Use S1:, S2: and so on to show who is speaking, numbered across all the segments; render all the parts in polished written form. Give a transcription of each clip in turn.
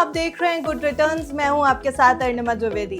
S1: आप देख रहे हैं गुड रिटर्न्स। मैं हूं आपके साथ अर्णिमा द्विवेदी।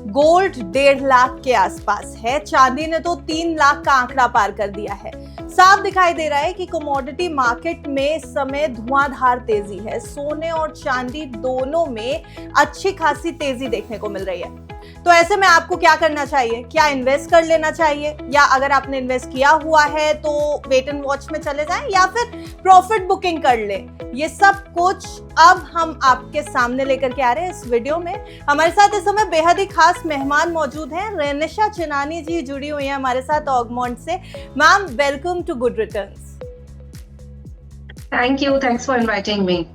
S1: गोल्ड 1.5 लाख के आसपास है, चांदी ने तो 3 लाख का आंकड़ा पार कर दिया है। साफ दिखाई दे रहा है कि कमोडिटी मार्केट में इस समय धुआंधार तेजी है। सोने और चांदी दोनों में अच्छी खासी तेजी देखने को मिल रही है। तो ऐसे में आपको क्या करना चाहिए? क्या इन्वेस्ट कर लेना चाहिए, या अगर आपने इन्वेस्ट किया हुआ है तो वेट एंड वॉच में चले जाएं, या फिर प्रॉफिट बुकिंग कर ले? ये सब कुछ अब हम आपके सामने लेकर के आ रहे हैं इस वीडियो में। हमारे साथ इस समय बेहद ही खास मेहमान मौजूद हैं। रेनिशा चिनानी जी जुड़ी हुई हैं हमारे साथ ऑगमोंट से। Ma'am, welcome to Good Returns.
S2: Thank you, thanks for inviting me.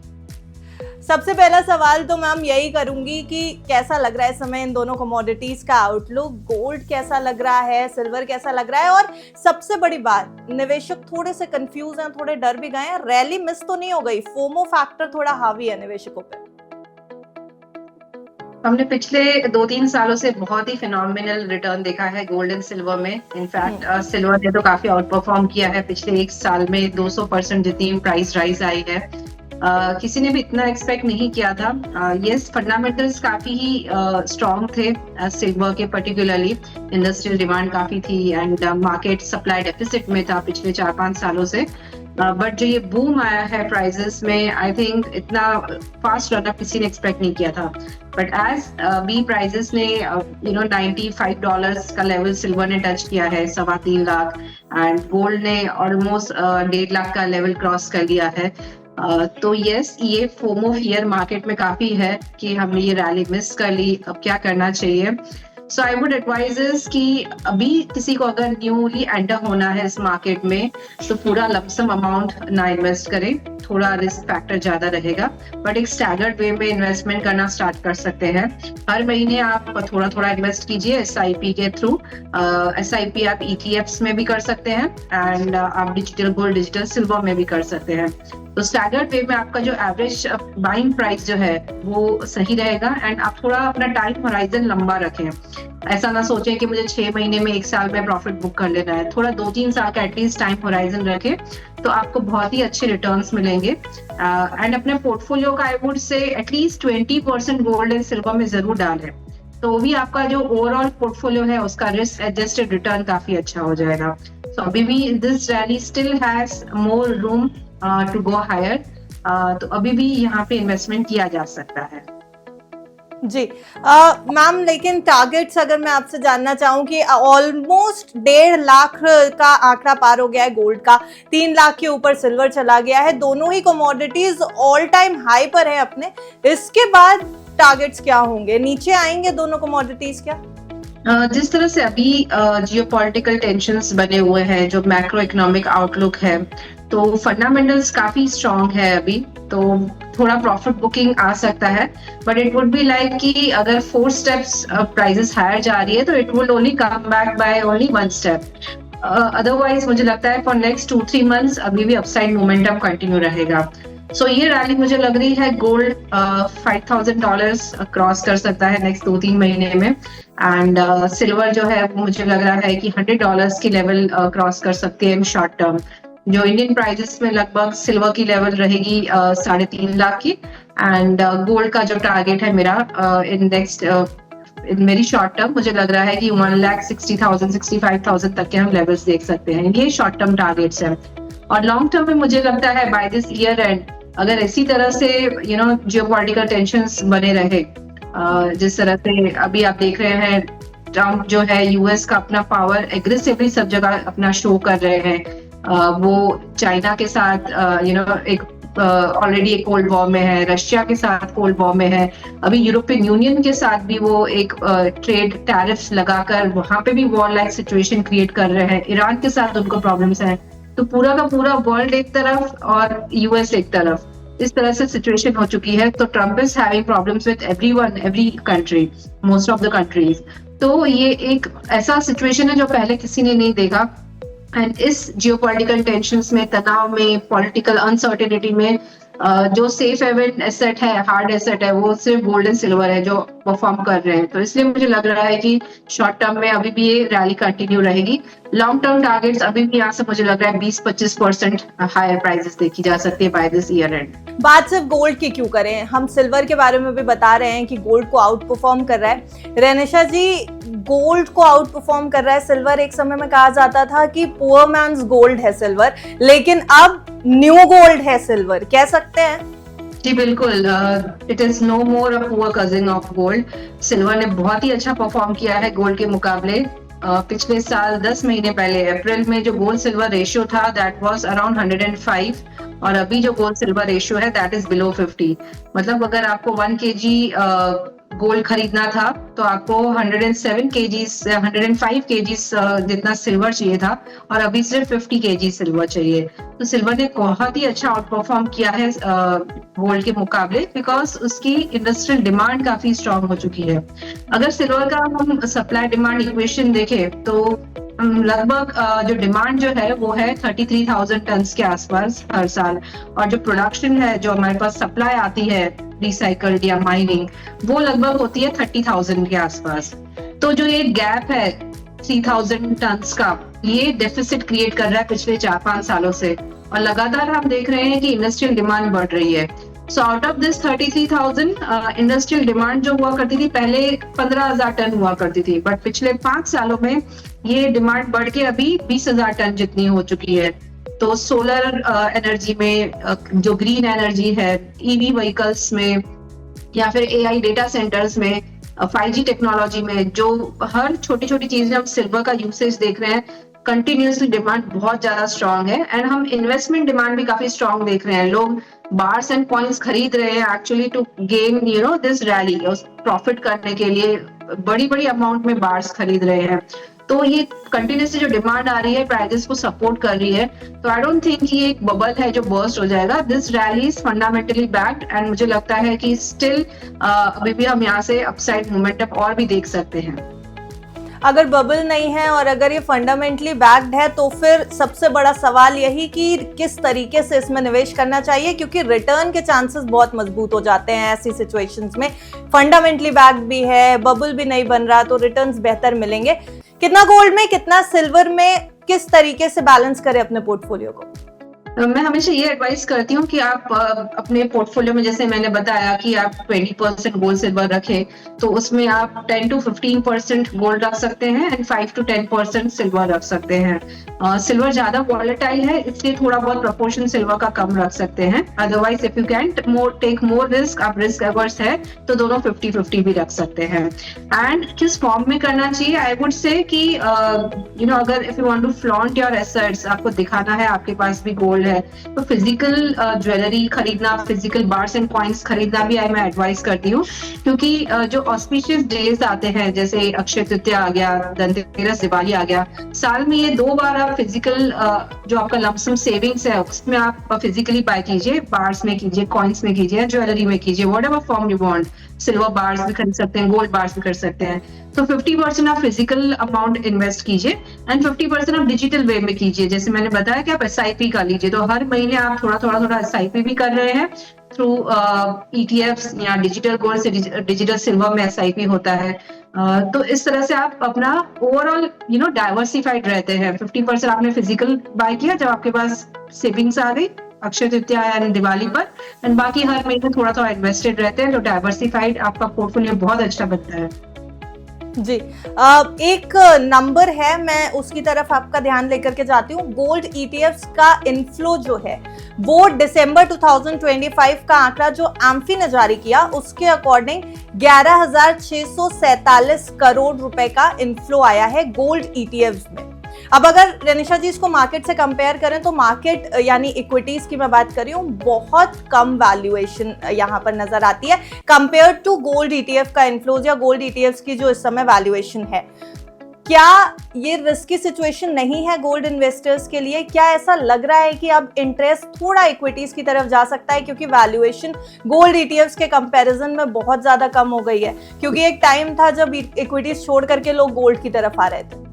S1: सबसे पहला सवाल तो मैम यही करूंगी कि कैसा लग रहा है इस समय इन दोनों कमोडिटीज का आउटलुक? गोल्ड कैसा लग रहा है, सिल्वर कैसा लग रहा है, और सबसे बड़ी बात, निवेशक थोड़े से कंफ्यूज हैं, थोड़े डर भी गए हैं। रैली मिस तो नहीं हो गई? फोमो फैक्टर थोड़ा हावी है निवेशकों पे।
S2: हमने पिछले 2-3 सालों से बहुत ही फिनोमिनल रिटर्न देखा है गोल्ड एंड सिल्वर में। इनफैक्ट सिल्वर ने तो काफी आउट परफॉर्म किया है। पिछले 1 साल में 200% जितनी प्राइस राइज आई है। किसी ने भी इतना एक्सपेक्ट नहीं किया था। यस, फंडामेंटल्स काफी ही स्ट्रॉन्ग थे सिल्वर के, पर्टिकुलरली इंडस्ट्रियल डिमांड काफी थी एंड मार्केट सप्लाई डेफिसिट में था पिछले 4-5 सालों से। बट जो ये बूम आया है प्राइसेस में, आई थिंक इतना फास्ट रनअप किसी ने एक्सपेक्ट नहीं किया था। बट एज बी प्राइसेस ने $95 का लेवल सिल्वर ने टच किया है, 3.25 लाख, एंड गोल्ड ने ऑलमोस्ट 1.5 लाख का लेवल क्रॉस कर लिया है। तो यस, ये फोमो फियर मार्केट में काफी है कि हमने ये रैली मिस कर ली, अब क्या करना चाहिए। सो आई वुड एडवाइज कि अभी किसी को अगर न्यूली एंटर होना है इस मार्केट में तो पूरा लमसम अमाउंट ना इन्वेस्ट करें, थोड़ा रिस्क फैक्टर ज्यादा रहेगा। बट एक स्टैगर्ड वे में इन्वेस्टमेंट करना स्टार्ट कर सकते हैं। हर महीने आप थोड़ा थोड़ा इन्वेस्ट कीजिए SIP के थ्रू। SIP आप ETFs में भी कर सकते हैं एंड आप डिजिटल गोल्ड, डिजिटल सिल्वर में भी कर सकते हैं। तो स्टैगर्ड वे में आपका जो एवरेज बाइंग प्राइस जो है वो सही रहेगा एंड आप थोड़ा अपना टाइम होराइजन लंबा रखें। ऐसा ना सोचें कि मुझे 6 महीने में 1 साल में प्रॉफिट बुक कर लेना है। थोड़ा 2-3 साल का एटलीस्ट टाइम होराइजन रखें तो आपको बहुत ही अच्छे रिटर्न्स मिलेंगे। एंड अपने पोर्टफोलियो का I would say at least 20% gold and silver में जरूर डालें, तो भी आपका जो ओवरऑल पोर्टफोलियो है उसका रिस्क एडजस्टेड रिटर्न काफी अच्छा हो जाएगा। सो अभी भी this rally still has more room to go higher. तो अभी भी यहाँ पे इन्वेस्टमेंट किया जा सकता है।
S1: जी मैम, लेकिन टारगेट्स अगर मैं आपसे जानना चाहूँ कि ऑलमोस्ट 1.5 लाख का आंकड़ा पार हो गया है गोल्ड का, 3 लाख के ऊपर सिल्वर चला गया है। दोनों ही कमोडिटीज ऑल टाइम हाई पर है अपने। इसके बाद टारगेट्स क्या होंगे? नीचे आएंगे दोनों कमोडिटीज क्या?
S2: जिस तरह से अभी जियोपॉलिटिकल टेंशन्स बने हुए हैं, जो मैक्रो इकोनॉमिक आउटलुक है, तो फंडामेंटल्स काफी स्ट्रॉन्ग है अभी, तो थोड़ा प्रॉफिट बुकिंग आ सकता है। But it would be like कि अगर 4 स्टेप्स प्राइसेस हायर जा रही है तो it will only come back by only 1 step. Otherwise मुझे लगता है फॉर नेक्स्ट 2-3 मंथ्स अभी भी अपसाइड मोमेंटम कंटिन्यू रहेगा। सो ये रैली मुझे लग रही है गोल्ड $5,000 क्रॉस कर सकता है नेक्स्ट 2-3 महीने में, एंड सिल्वर जो है वो मुझे लग रहा है कि $100 की लेवल क्रॉस कर सकती है इन शॉर्ट टर्म। जो इंडियन प्राइसेस में लगभग सिल्वर की लेवल रहेगी 3.5 लाख की, एंड गोल्ड का जो टारगेट है मेरा इन नेक्स्ट इन मेरी शॉर्ट टर्म, मुझे लग रहा है कि 1,60,000 65,000 तक के हम लेवल्स देख सकते हैं। ये शॉर्ट टर्म टारगेट्स हैं। और लॉन्ग टर्म में मुझे लगता है बाय दिस ईयर एंड अगर इसी तरह से जियोपॉलिटिकल टेंशन्स बने रहे, जिस तरह से अभी आप देख रहे हैं, ट्रम्प जो है US का अपना पावर एग्रेसिवली सब जगह अपना शो कर रहे हैं। वो चाइना के साथ एक ऑलरेडी एक कोल्ड वॉर में है, रशिया के साथ कोल्ड वॉर में है, अभी यूरोपियन यूनियन के साथ भी वो एक ट्रेड टैरिफ्स लगाकर वहां पे भी वॉर लाइक सिचुएशन क्रिएट कर रहे हैं। ईरान के साथ उनको प्रॉब्लम्स हैं। तो पूरा का पूरा वर्ल्ड एक तरफ और US एक तरफ, इस तरह से सिचुएशन हो चुकी है। तो Trump is having problems with everyone, every country, most of the countries. तो ये एक ऐसा सिचुएशन है जो पहले किसी ने नहीं देखा। एंड इस जियोपॉलिटिकल टेंशन्स में, तनाव में, पॉलिटिकल अनसर्टेनिटी में जो सेफ हेवन एसेट है, हार्ड एसेट है, वो सिर्फ गोल्ड एंड सिल्वर है जो परफॉर्म कर रहे हैं। तो इसलिए मुझे लग रहा है कि शॉर्ट टर्म में अभी भी ये रैली कंटिन्यू रहेगी। लॉन्ग टर्म टारगेट्स अभी भी यहाँ से मुझे लग रहा है 20-25% हायर प्राइसेस देखी जा सकती है बाय दिस ईयर एंड।
S1: बात सिर्फ गोल्ड की क्यों करें, हम सिल्वर के बारे में भी बता रहे हैं कि गोल्ड को आउट परफॉर्म कर रहा है। रेनिशा जी, गोल्ड को आउट परफॉर्म कर रहा है सिल्वर। एक समय में कहा जाता था कि पुअर मैन्स गोल्ड है सिल्वर, लेकिन अब न्यू गोल्ड है सिल्वर, कह सकते हैं?
S2: जी बिल्कुल, it is no more a poor cousin of gold. Silver ने बहुत ही अच्छा परफॉर्म किया है गोल्ड के मुकाबले। पिछले साल 10 महीने पहले अप्रैल में जो गोल्ड सिल्वर रेशियो था दैट वाज अराउंड 105, और अभी जो गोल्ड सिल्वर रेशियो है दैट इज बिलो 50। मतलब अगर आपको 1 kg गोल्ड खरीदना था तो आपको 107 kgs 105 kgs जितना सिल्वर चाहिए था, और अभी सिर्फ 50 kg सिल्वर चाहिए। तो सिल्वर ने बहुत ही अच्छा आउट परफॉर्म किया है गोल्ड के मुकाबले, बिकॉज उसकी इंडस्ट्रियल डिमांड काफी स्ट्रांग हो चुकी है। अगर सिल्वर का हम सप्लाई डिमांड इक्वेशन देखें तो लगभग जो डिमांड जो है वो है 33,000 टन के आसपास हर साल, और जो प्रोडक्शन है जो हमारे पास सप्लाई आती है रिसाइकल्ड या माइनिंग, वो लगभग होती है 30,000 के आसपास। तो जो ये गैप है 3,000 टन का, ये डेफिसिट क्रिएट कर रहा है पिछले 4-5 सालों से, और लगातार हम देख रहे हैं कि इंडस्ट्रियल डिमांड बढ़ रही है। So out of this 33,000 industrial demand जो हुआ करती थी पहले 15,000 टन हुआ करती थी, बट पिछले 5 सालों में ये डिमांड बढ़ के अभी 20,000 टन जितनी हो चुकी है। तो सोलर एनर्जी में, जो ग्रीन एनर्जी है, ईवी व्हीकल्स में, या फिर एआई डेटा सेंटर्स में, 5G टेक्नोलॉजी में, जो हर छोटी छोटी चीज में हम सिल्वर का यूसेज देख रहे हैं, कंटिन्यूसली डिमांड बहुत ज्यादा स्ट्रांग है। एंड हम इन्वेस्टमेंट डिमांड भी काफी स्ट्रांग देख रहे हैं। लोग बार्स एंड कॉइन्स खरीद रहे हैं actually to gain this rally, profit करने के लिए बड़ी बड़ी अमाउंट में बार्स खरीद रहे हैं। तो ये कंटिन्यूसली जो डिमांड आ रही है प्राइसेस को सपोर्ट कर रही है। तो आई डोंट थिंक ये एक बबल है जो बर्स्ट हो जाएगा। This rally is fundamentally backed, and मुझे लगता है कि स्टिल अभी भी हम यहाँ से अपसाइड मोमेंटम और भी देख सकते हैं।
S1: अगर बबल नहीं है और अगर ये फंडामेंटली बैक्ड है तो फिर सबसे बड़ा सवाल यही कि किस तरीके से इसमें निवेश करना चाहिए, क्योंकि रिटर्न के चांसेस बहुत मजबूत हो जाते हैं ऐसी सिचुएशंस में। फंडामेंटली बैक्ड भी है, बबल भी नहीं बन रहा, तो रिटर्न्स बेहतर मिलेंगे। कितना गोल्ड में, कितना सिल्वर में, किस तरीके से बैलेंस करें अपने पोर्टफोलियो को?
S2: मैं हमेशा ये एडवाइस करती हूँ कि आप अपने पोर्टफोलियो में, जैसे मैंने बताया कि आप 20% गोल्ड सिल्वर रखें, तो उसमें आप 10 to 15% गोल्ड रख सकते हैं एंड 5 to 10% सिल्वर रख सकते हैं। सिल्वर ज्यादा वॉलेटाइल है, इसलिए थोड़ा बहुत प्रोपोर्शन सिल्वर का कम रख सकते हैं। Otherwise if you can take more risk, आप रिस्क अवर्स है तो दोनों 50-50 भी रख सकते हैं। एंड किस फॉर्म में करना चाहिए, आई वुड से कि अगर if you want to flaunt your assets, आपको दिखाना है आपके पास भी गोल्ड है, तो फिजिकल ज्वेलरी खरीदना, फिजिकल बार्स एंड कॉइन्स खरीदना भी मैं एडवाइस करती हूँ। क्योंकि जो ऑस्पिशियस डेज आते हैं, जैसे अक्षय तृतीया आ गया, धनतेरस, दिवाली आ गया, साल में ये 2 बार आप फिजिकल जो आपका लमसम सेविंग्स है उसमें आप फिजिकली बाय कीजिए, बार्स में कीजिए, कॉइन्स में कीजिए, ज्वेलरी में कीजिए, whatever form you want. Silver bars भी खरीद सकते हैं, गोल्ड बार्स भी खरीद सकते हैं। तो 50% आप फिजिकल अमाउंट इन्वेस्ट कीजिए एंड 50% आप डिजिटल वे में कीजिए। जैसे मैंने बताया कि आप SIP कर लीजिए, तो हर महीने आप थोड़ा थोड़ा SIP भी कर रहे हैं थ्रू ETFs या डिजिटल गोल्ड से डिजिटल सिल्वर में SIP होता है। तो इस तरह से आप अपना ओवरऑल डाइवर्सिफाइड रहते हैं। 50% आपने फिजिकल बाय किया जब आपके पास सेविंग्स आ गई अक्षय तृतीया एंड दिवाली पर, एंड बाकी हर महीने थोड़ा थोड़ा इन्वेस्टेड रहते हैं, तो डाइवर्सिफाइड आपका पोर्टफोलियो बहुत अच्छा बनता है।
S1: जी, एक नंबर है, मैं उसकी तरफ आपका ध्यान लेकर के जाती हूँ। गोल्ड ETFs का इनफ्लो जो है वो दिसंबर 2025 का आंकड़ा जो एम्फी ने जारी किया उसके अकॉर्डिंग 11,647 करोड़ रुपए का इनफ्लो आया है गोल्ड ETFs में। अब अगर रेनिशा जी इसको मार्केट से कंपेयर करें तो मार्केट यानी इक्विटीज की मैं बात कर रही हूँ, बहुत कम वैल्यूएशन यहाँ पर नजर आती है कंपेयर टू गोल्ड ETF का इनफ्लोज या गोल्ड ETFs की जो इस समय वैल्यूएशन है। क्या ये रिस्की सिचुएशन नहीं है गोल्ड इन्वेस्टर्स के लिए? क्या ऐसा लग रहा है कि अब इंटरेस्ट थोड़ा इक्विटीज की तरफ जा सकता है, क्योंकि वैल्यूएशन गोल्ड ETFs के कंपैरिजन में बहुत ज्यादा कम हो गई है? क्योंकि एक टाइम था जब इक्विटीज छोड़ करके लोग गोल्ड की तरफ आ रहे थे।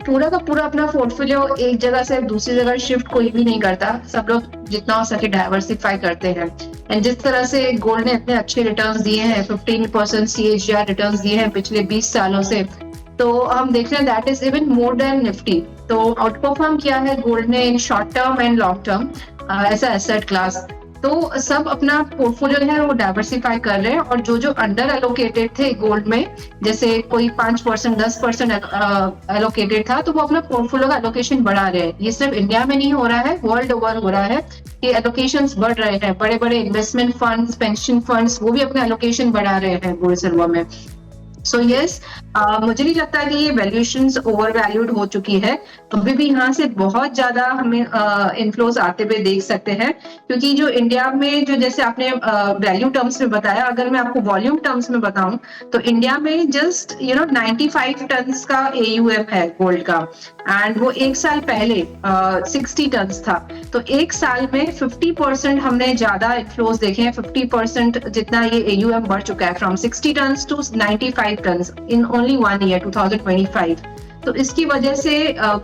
S2: पूरा का पूरा अपना पोर्टफोलियो एक जगह से दूसरी जगह शिफ्ट कोई भी नहीं करता। सब लोग जितना हो सके डाइवर्सिफाई करते हैं। एंड जिस तरह से गोल्ड ने इतने अच्छे रिटर्न्स दिए हैं, 15% CAGR रिटर्न्स दिए हैं पिछले 20 सालों से, तो हम देख रहे हैं that is even more than Nifty. तो आउट परफॉर्म किया है गोल्ड ने in short term and long term ऐसा एसेट क्लास। तो सब अपना पोर्टफोलियो है वो डाइवर्सिफाई कर रहे हैं, और जो जो अंडर एलोकेटेड थे गोल्ड में, जैसे कोई 5% 10% एलोकेटेड था, तो वो अपना पोर्टफोलियो का एलोकेशन बढ़ा रहे हैं। ये सिर्फ इंडिया में नहीं हो रहा है, वर्ल्ड ओवर हो रहा है कि एलोकेशंस बढ़ रहे हैं। बड़े बड़े इन्वेस्टमेंट फंड्स, पेंशन फंड्स, वो भी अपना एलोकेशन बढ़ा रहे हैं गोल्ड सिल्वर में। सो यस, मुझे नहीं लगता कि ये वैल्यूएशंस ओवर वैल्यूड हो चुकी है। अभी भी यहाँ से बहुत ज्यादा हमें इनफ्लोज आते हुए देख सकते हैं, क्योंकि जो इंडिया में जो जैसे आपने वैल्यू टर्म्स में बताया, अगर मैं आपको वॉल्यूम टर्म्स में बताऊं तो इंडिया में जस्ट 95 टन्स का AUM है गोल्ड का, एंड वो एक साल पहले 60 टन्स था। तो एक साल में 50% हमने ज्यादा इनफ्लोज देखे हैं, 50% जितना ये AUM बढ़ चुका है, from 60 tons to 95 tons in only 1 year 2025। तो इसकी वजह से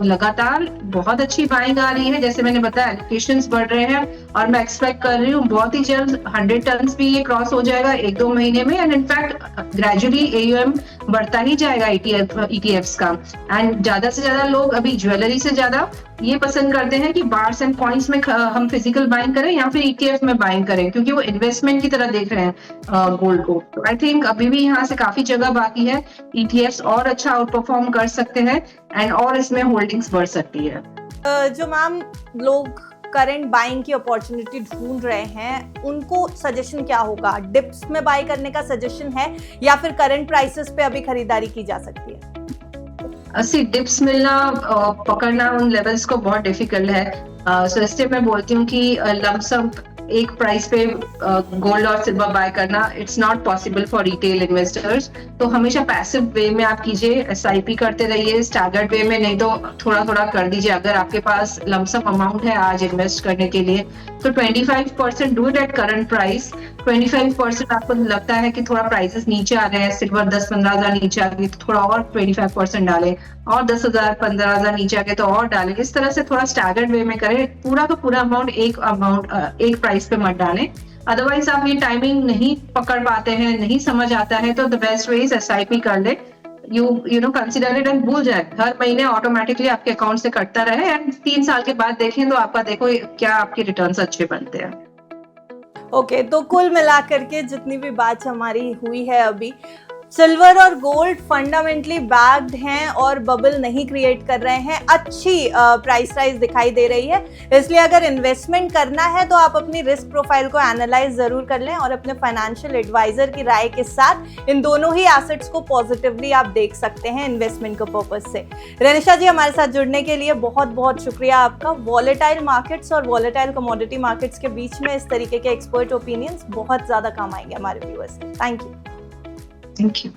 S2: लगातार बहुत अच्छी बाइंग आ रही है। जैसे मैंने बताया, एलोकेशंस बढ़ रहे हैं, और मैं एक्सपेक्ट कर रही हूँ बहुत ही जल्द 100 टन्स भी ये क्रॉस हो जाएगा 1-2 महीने में, एंड इनफैक्ट ग्रेजुअली AUM बढ़ता ही जाएगा ETFs का। एंड ज्यादा से ज्यादा लोग अभी ज्वेलरी से ज्यादा ये पसंद करते हैं कि बार्स एंड कॉइन्स में हम फिजिकल बाइंग करें या फिर ETF में बाइंग करें, क्योंकि वो इन्वेस्टमेंट की तरह देख रहे हैं गोल्ड को। तो आई थिंक अभी भी यहाँ से काफी जगह बाकी है, ETFs और अच्छा आउट परफॉर्म कर सकते हैं, एंड और इसमें होल्डिंग्स बढ़ सकती है।
S1: जो मैम लोग करंट बाइंग की अपॉर्चुनिटी ढूंढ रहे हैं, उनको सजेशन क्या होगा? डिप्स में बाय करने का सजेशन है या फिर करंट प्राइसेस पे अभी खरीदारी की जा सकती है?
S2: डिप्स मिलना, पकड़ना उन लेवल्स को बहुत डिफिकल्ट है। सो इसलिए मैं बोलती हूँ कि लमसम एक प्राइस पे गोल्ड और सिल्वर बाय करना it's not possible for retail investors. तो हमेशा पैसिव वे में आप कीजिए, SIP करते रहिए, स्टैगर्ड वे में नहीं तो थोड़ा थोड़ा कर दीजिए। अगर आपके पास लमसम अमाउंट है आज इन्वेस्ट करने के लिए, तो 25% do it at current price. 25% आपको लगता है कि थोड़ा प्राइसेस नीचे आ रहे हैं, सिल्वर 10-15 हजार नीचे आ गई, तो थोड़ा और 25% डालें, और 10,000-15 हजार नीचे आ गए तो और डालें। इस तरह से थोड़ा स्टैगर्ड वे में करें, पूरा का पूरा अमाउंट एक प्राइस पे मत डालें। अदरवाइज आप ये टाइमिंग नहीं पकड़ पाते हैं, नहीं समझ आता है, तो the best way is SIP कर ले। You know consider it and भूल जाए, हर महीने ऑटोमेटिकली आपके अकाउंट से कटता रहे, एंड 3 साल के बाद देखें तो आपका देखो क्या आपके रिटर्न्स अच्छे बनते हैं।
S1: ओके, तो कुल मिलाकर के जितनी भी बात हमारी हुई है अभी, सिल्वर और गोल्ड फंडामेंटली बैक्ड हैं और बबल नहीं क्रिएट कर रहे हैं, अच्छी प्राइस राइज दिखाई दे रही है। इसलिए अगर इन्वेस्टमेंट करना है तो आप अपनी रिस्क प्रोफाइल को एनालाइज जरूर कर लें, और अपने फाइनेंशियल एडवाइजर की राय के साथ इन दोनों ही एसेट्स को पॉजिटिवली आप देख सकते हैं इन्वेस्टमेंट के पर्पज से। रेनिशा जी, हमारे साथ जुड़ने के लिए बहुत बहुत शुक्रिया आपका। वॉलेटाइल मार्केट्स और वॉलेटाइल कमोडिटी मार्केट्स के बीच में इस तरीके के एक्सपर्ट ओपिनियंस बहुत ज्यादा काम आएंगे हमारे व्यूअर्स के। Thank you.
S2: Thank you.